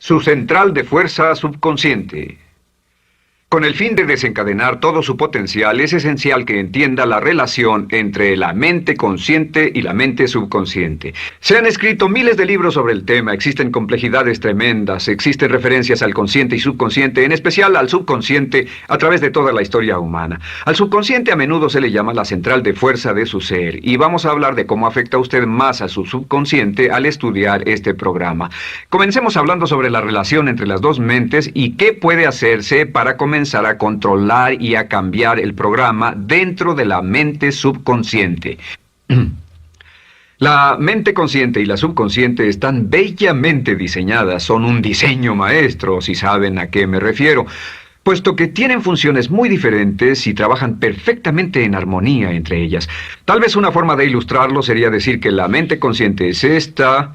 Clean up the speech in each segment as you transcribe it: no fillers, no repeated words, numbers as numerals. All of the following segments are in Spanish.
Su central de fuerza subconsciente. Con el fin de desencadenar todo su potencial, es esencial que entienda la relación entre la mente consciente y la mente subconsciente. Se han escrito miles de libros sobre el tema, existen complejidades tremendas, existen referencias al consciente y subconsciente, en especial al subconsciente, a través de toda la historia humana. Al subconsciente a menudo se le llama la central de fuerza de su ser, y vamos a hablar de cómo afecta a usted más a su subconsciente al estudiar este programa. Comencemos hablando sobre la relación entre las dos mentes y qué puede hacerse para comenzar a controlar y a cambiar el programa dentro de la mente subconsciente. La mente consciente y la subconsciente están bellamente diseñadas, son un diseño maestro, si saben a qué me refiero, puesto que tienen funciones muy diferentes y trabajan perfectamente en armonía entre ellas. Tal vez una forma de ilustrarlo sería decir que la mente consciente es esta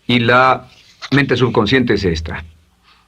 y la mente subconsciente es esta.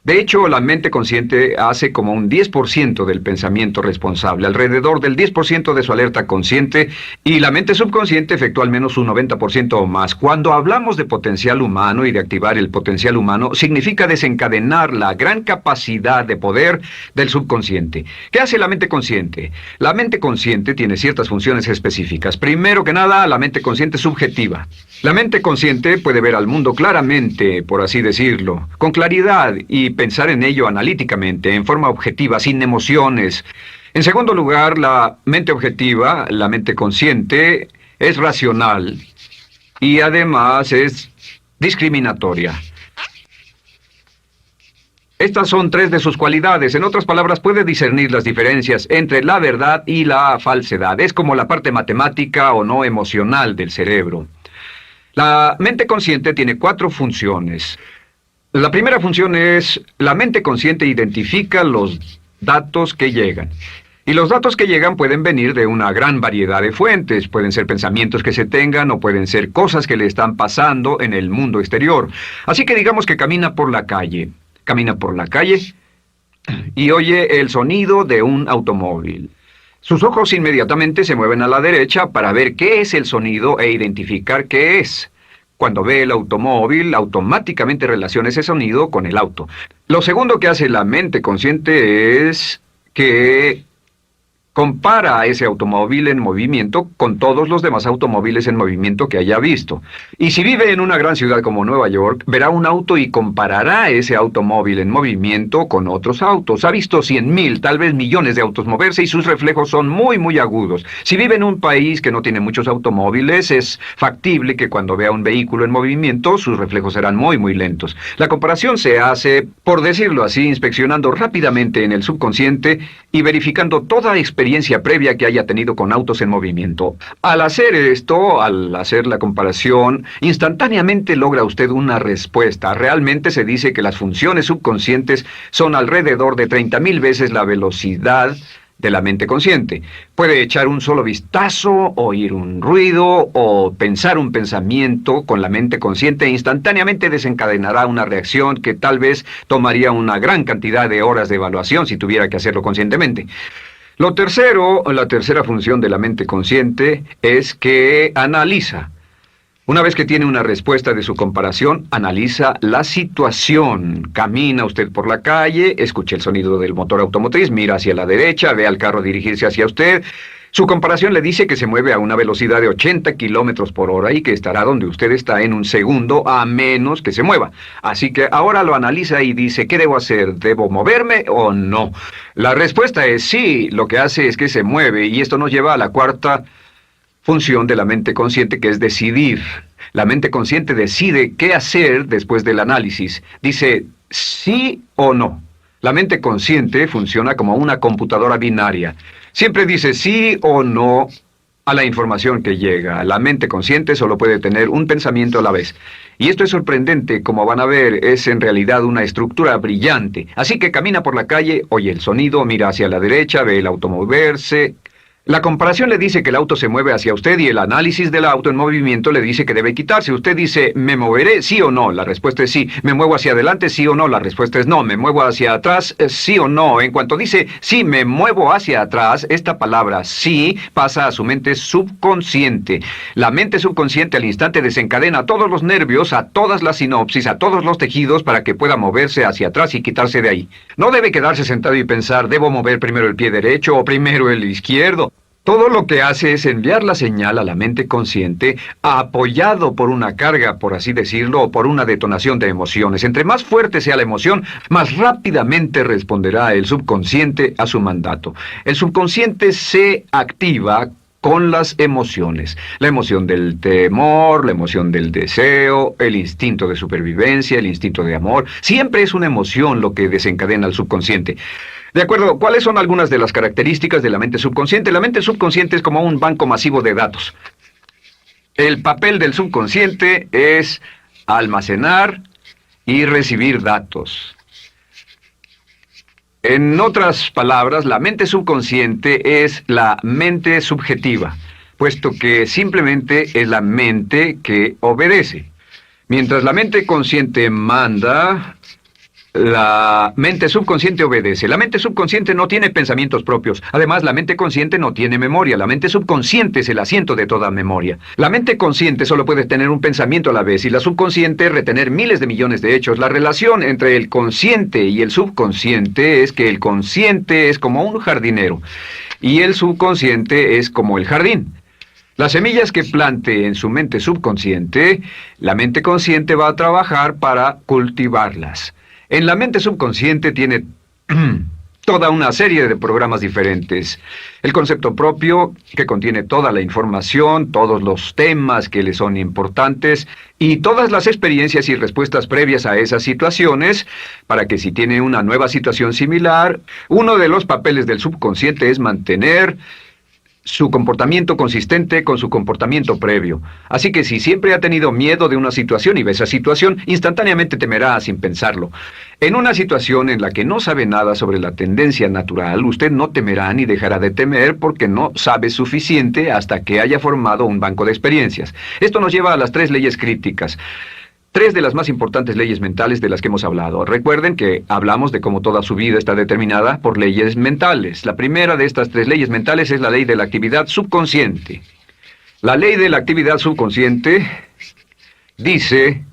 De hecho, la mente consciente hace como un 10% del pensamiento responsable, alrededor del 10% de su alerta consciente, y la mente subconsciente efectúa al menos un 90% o más. Cuando hablamos de potencial humano y de activar el potencial humano, significa desencadenar la gran capacidad de poder del subconsciente. ¿Qué hace la mente consciente? La mente consciente tiene ciertas funciones específicas. Primero que nada, la mente consciente subjetiva. La mente consciente puede ver al mundo claramente, por así decirlo, con claridad y pensar en ello analíticamente, en forma objetiva, sin emociones. En segundo lugar, la mente objetiva, la mente consciente, es racional y además es discriminatoria. Estas son tres de sus cualidades. En otras palabras, puede discernir las diferencias entre la verdad y la falsedad. Es como la parte matemática o no emocional del cerebro. La mente consciente tiene 4 funciones. La primera función es, la mente consciente identifica los datos que llegan. Y los datos que llegan pueden venir de una gran variedad de fuentes. Pueden ser pensamientos que se tengan o pueden ser cosas que le están pasando en el mundo exterior. Así que digamos que camina por la calle. Camina por la calle y oye el sonido de un automóvil. Sus ojos inmediatamente se mueven a la derecha para ver qué es el sonido e identificar qué es. Cuando ve el automóvil, automáticamente relaciona ese sonido con el auto. Lo segundo que hace la mente consciente es que compara a ese automóvil en movimiento con todos los demás automóviles en movimiento que haya visto. Y si vive en una gran ciudad como Nueva York, verá un auto y comparará ese automóvil en movimiento con otros autos. Ha visto 100,000, tal vez millones de autos moverse y sus reflejos son muy agudos. Si vive en un país que no tiene muchos automóviles, es factible que cuando vea un vehículo en movimiento, sus reflejos serán muy lentos. La comparación se hace, por decirlo así, inspeccionando rápidamente en el subconsciente y verificando toda experiencia previa que haya tenido con autos en movimiento. Al hacer esto, al hacer la comparación, instantáneamente logra usted una respuesta. Realmente se dice que las funciones subconscientes son alrededor de 30,000 veces la velocidad de la mente consciente. Puede echar un solo vistazo, oír un ruido o pensar un pensamiento con la mente consciente e instantáneamente desencadenará una reacción que tal vez tomaría una gran cantidad de horas de evaluación si tuviera que hacerlo conscientemente. La tercera función de la mente consciente es que analiza. Una vez que tiene una respuesta de su comparación, analiza la situación. Camina usted por la calle, escucha el sonido del motor automotriz, mira hacia la derecha, ve al carro dirigirse hacia usted. Su comparación le dice que se mueve a una velocidad de 80 kilómetros por hora y que estará donde usted está en un segundo, a menos que se mueva. Así que ahora lo analiza y dice, ¿qué debo hacer? ¿Debo moverme o no? La respuesta es sí, lo que hace es que se mueve, y esto nos lleva a la cuarta función de la mente consciente, que es decidir. La mente consciente decide qué hacer después del análisis. Dice sí o no. La mente consciente funciona como una computadora binaria. Siempre dice sí o no a la información que llega. La mente consciente solo puede tener un pensamiento a la vez. Y esto es sorprendente, como van a ver, es en realidad una estructura brillante. Así que camina por la calle, oye el sonido, mira hacia la derecha, ve el auto moverse, La comparación le dice que el auto se mueve hacia usted y el análisis del auto en movimiento le dice que debe quitarse. Usted dice, ¿me moveré? ¿Sí o no? La respuesta es sí. ¿Me muevo hacia adelante? ¿Sí o no? La respuesta es no. ¿Me muevo hacia atrás? ¿Sí o no? En cuanto dice, sí, me muevo hacia atrás, esta palabra sí pasa a su mente subconsciente. La mente subconsciente al instante desencadena a todos los nervios, a todas las sinapsis, a todos los tejidos para que pueda moverse hacia atrás y quitarse de ahí. No debe quedarse sentado y pensar, ¿debo mover primero el pie derecho o primero el izquierdo? Todo lo que hace es enviar la señal a la mente consciente, apoyado por una carga, por así decirlo, o por una detonación de emociones. Entre más fuerte sea la emoción, más rápidamente responderá el subconsciente a su mandato. El subconsciente se activa con las emociones. La emoción del temor, la emoción del deseo, el instinto de supervivencia, el instinto de amor. Siempre es una emoción lo que desencadena al subconsciente. De acuerdo, ¿cuáles son algunas de las características de la mente subconsciente? La mente subconsciente es como un banco masivo de datos. El papel del subconsciente es almacenar y recibir datos. En otras palabras, la mente subconsciente es la mente subjetiva, puesto que simplemente es la mente que obedece. Mientras la mente consciente manda, la mente subconsciente obedece. La mente subconsciente no tiene pensamientos propios. Además, la mente consciente no tiene memoria. La mente subconsciente es el asiento de toda memoria. La mente consciente solo puede tener un pensamiento a la vez y la subconsciente retener miles de millones de hechos. La relación entre el consciente y el subconsciente es que el consciente es como un jardinero y el subconsciente es como el jardín. Las semillas que plante en su mente subconsciente, la mente consciente va a trabajar para cultivarlas. En la mente subconsciente tiene toda una serie de programas diferentes. El concepto propio, que contiene toda la información, todos los temas que le son importantes y todas las experiencias y respuestas previas a esas situaciones, para que si tiene una nueva situación similar, uno de los papeles del subconsciente es mantener su comportamiento consistente con su comportamiento previo. Así que si siempre ha tenido miedo de una situación y ve esa situación, instantáneamente temerá sin pensarlo. En una situación en la que no sabe nada sobre la tendencia natural, usted no temerá ni dejará de temer porque no sabe suficiente hasta que haya formado un banco de experiencias. Esto nos lleva a las 3 leyes críticas. 3 de las más importantes leyes mentales de las que hemos hablado. Recuerden que hablamos de cómo toda su vida está determinada por leyes mentales. La primera de estas 3 leyes mentales es la ley de la actividad subconsciente. La ley de la actividad subconsciente dice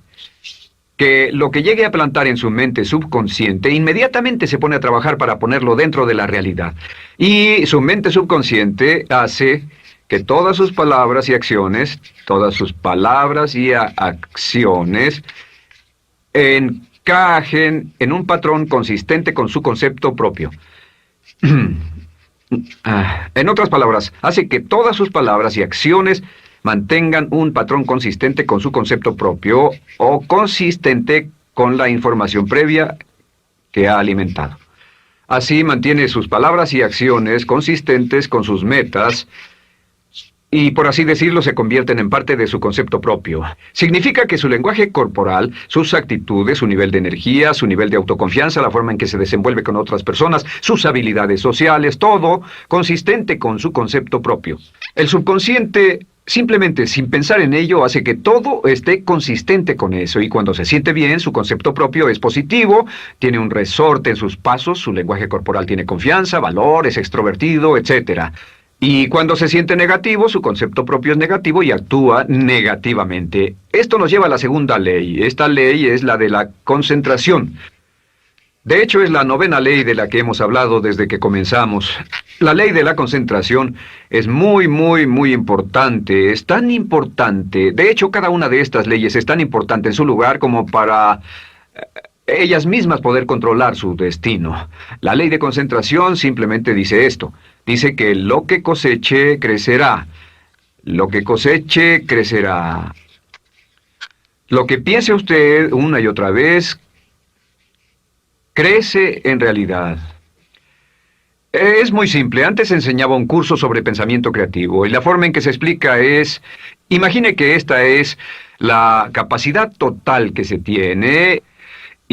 que lo que llegue a plantar en su mente subconsciente inmediatamente se pone a trabajar para ponerlo dentro de la realidad. Y su mente subconsciente hace que todas sus palabras y acciones encajen en un patrón consistente con su concepto propio. En otras palabras, hace que todas sus palabras y acciones mantengan un patrón consistente con su concepto propio o consistente con la información previa que ha alimentado. Así mantiene sus palabras y acciones consistentes con sus metas y, por así decirlo, se convierten en parte de su concepto propio. Significa que su lenguaje corporal, sus actitudes, su nivel de energía, su nivel de autoconfianza, la forma en que se desenvuelve con otras personas, sus habilidades sociales, todo consistente con su concepto propio. El subconsciente, simplemente sin pensar en ello, hace que todo esté consistente con eso, y cuando se siente bien, su concepto propio es positivo, tiene un resorte en sus pasos, su lenguaje corporal tiene confianza, valor, es extrovertido, etc. Y cuando se siente negativo, su concepto propio es negativo y actúa negativamente. Esto nos lleva a la segunda ley. Esta ley es la de la concentración. De hecho, es la 9ª ley de la que hemos hablado desde que comenzamos. La ley de la concentración es muy importante. Es tan importante. De hecho, cada una de estas leyes es tan importante en su lugar como para ellas mismas poder controlar su destino. La ley de concentración simplemente dice esto. Dice que lo que coseche, crecerá. Lo que coseche, crecerá. Lo que piense usted una y otra vez, crece en realidad. Es muy simple. Antes enseñaba un curso sobre pensamiento creativo y la forma en que se explica es, imagine que esta es la capacidad total que se tiene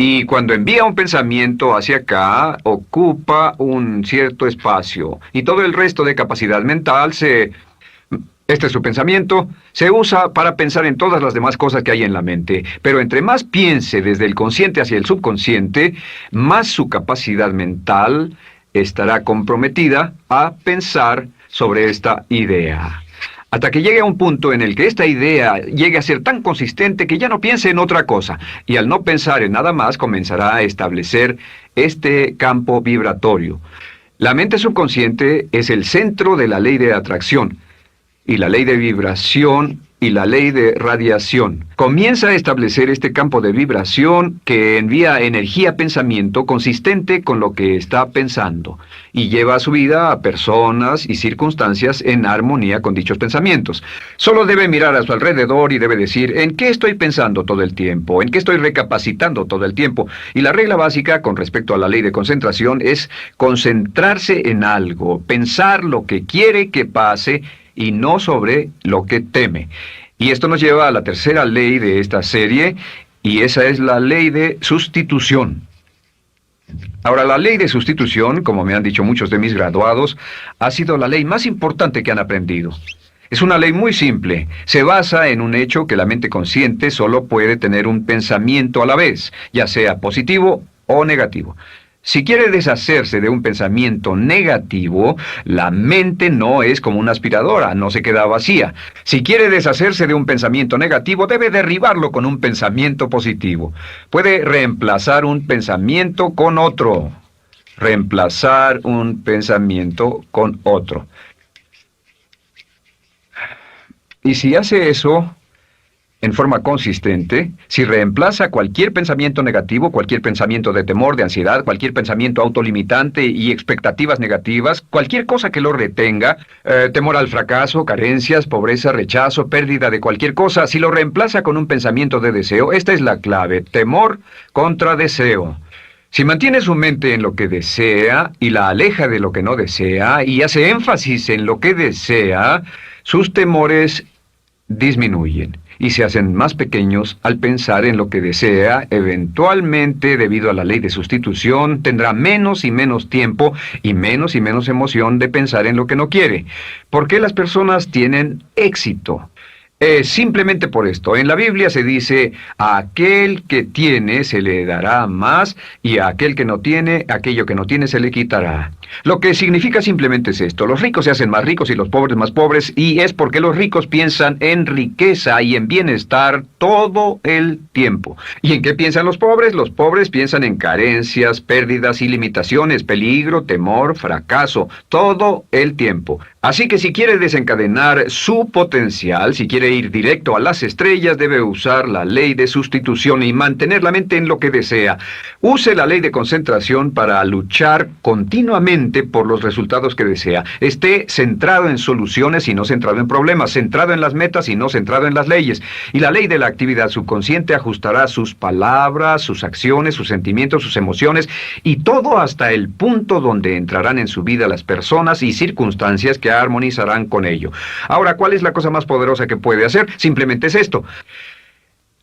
Y cuando envía un pensamiento hacia acá, ocupa un cierto espacio. Y todo el resto de capacidad mental este es su pensamiento, se usa para pensar en todas las demás cosas que hay en la mente. Pero entre más piense desde el consciente hacia el subconsciente, más su capacidad mental estará comprometida a pensar sobre esta idea. Hasta que llegue a un punto en el que esta idea llegue a ser tan consistente que ya no piense en otra cosa. Y al no pensar en nada más, comenzará a establecer este campo vibratorio. La mente subconsciente es el centro de la ley de atracción, y la ley de vibración y la ley de radiación. Comienza a establecer este campo de vibración que envía energía-pensamiento consistente con lo que está pensando y lleva a su vida a personas y circunstancias en armonía con dichos pensamientos. Solo debe mirar a su alrededor y debe decir, ¿en qué estoy pensando todo el tiempo? ¿En qué estoy recapacitando todo el tiempo? Y la regla básica con respecto a la ley de concentración es concentrarse en algo, pensar lo que quiere que pase y no sobre lo que teme. Y esto nos lleva a la tercera ley de esta serie, y esa es la ley de sustitución. Ahora, la ley de sustitución, como me han dicho muchos de mis graduados, ha sido la ley más importante que han aprendido. Es una ley muy simple. Se basa en un hecho que la mente consciente solo puede tener un pensamiento a la vez, ya sea positivo o negativo. Si quiere deshacerse de un pensamiento negativo, la mente no es como una aspiradora, no se queda vacía. Si quiere deshacerse de un pensamiento negativo, debe derribarlo con un pensamiento positivo. Puede reemplazar un pensamiento con otro. Reemplazar un pensamiento con otro. Y si hace eso en forma consistente, si reemplaza cualquier pensamiento negativo, cualquier pensamiento de temor, de ansiedad, cualquier pensamiento autolimitante y expectativas negativas, cualquier cosa que lo retenga, temor al fracaso, carencias, pobreza, rechazo, pérdida de cualquier cosa, si lo reemplaza con un pensamiento de deseo, esta es la clave: temor contra deseo. Si mantiene su mente en lo que desea y la aleja de lo que no desea y hace énfasis en lo que desea, sus temores disminuyen y se hacen más pequeños al pensar en lo que desea. Eventualmente, debido a la ley de sustitución, tendrá menos y menos tiempo y menos emoción de pensar en lo que no quiere. ¿Por qué las personas tienen éxito? Simplemente por esto. En la Biblia se dice, a aquel que tiene se le dará más, y a aquel que no tiene, aquello que no tiene se le quitará. Lo que significa simplemente es esto: los ricos se hacen más ricos y los pobres más pobres, y es porque los ricos piensan en riqueza y en bienestar todo el tiempo. ¿Y en qué piensan los pobres? Los pobres piensan en carencias, pérdidas y limitaciones, peligro, temor, fracaso, todo el tiempo. Así que si quiere desencadenar su potencial, si quiere ir directo a las estrellas, debe usar la ley de sustitución y mantener la mente en lo que desea. Use la ley de concentración para luchar continuamente por los resultados que desea. Esté centrado en soluciones y no centrado en problemas, centrado en las metas y no centrado en las leyes. Y la ley de la actividad subconsciente ajustará sus palabras, sus acciones, sus sentimientos, sus emociones y todo hasta el punto donde entrarán en su vida las personas y circunstancias que armonizarán con ello. Ahora, ¿cuál es la cosa más poderosa que puede hacer? Simplemente es esto.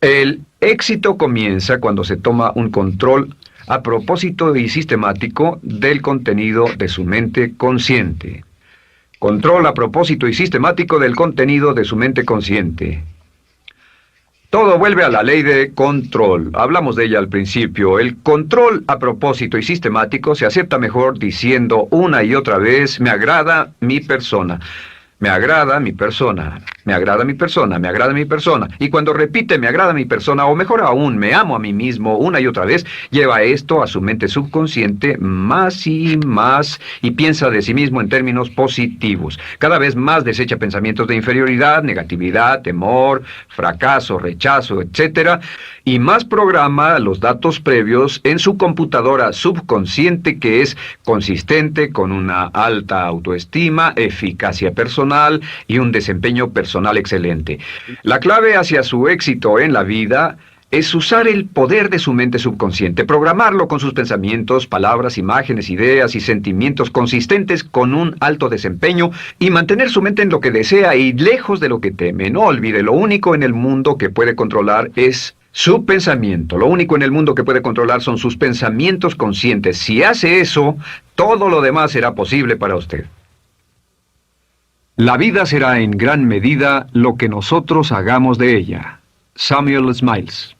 El éxito comienza cuando se toma un control a propósito y sistemático del contenido de su mente consciente. Control a propósito y sistemático del contenido de su mente consciente. Todo vuelve a la ley de control. Hablamos de ella al principio. El control a propósito y sistemático se acepta mejor diciendo una y otra vez: me agrada mi persona. Me agrada mi persona, me agrada mi persona, me agrada mi persona. Y cuando repite me agrada mi persona, o mejor aún, me amo a mí mismo una y otra vez, lleva esto a su mente subconsciente más y más y piensa de sí mismo en términos positivos. Cada vez más desecha pensamientos de inferioridad, negatividad, temor, fracaso, rechazo, etc. Y más programa los datos previos en su computadora subconsciente, que es consistente con una alta autoestima, eficacia personal y un desempeño personal excelente. La clave hacia su éxito en la vida es usar el poder de su mente subconsciente, programarlo con sus pensamientos, palabras, imágenes, ideas y sentimientos consistentes con un alto desempeño y mantener su mente en lo que desea y lejos de lo que teme. No olvide, lo único en el mundo que puede controlar es Su pensamiento. Lo único en el mundo que puede controlar son sus pensamientos conscientes. Si hace eso, todo lo demás será posible para usted. La vida será en gran medida lo que nosotros hagamos de ella. Samuel Smiles.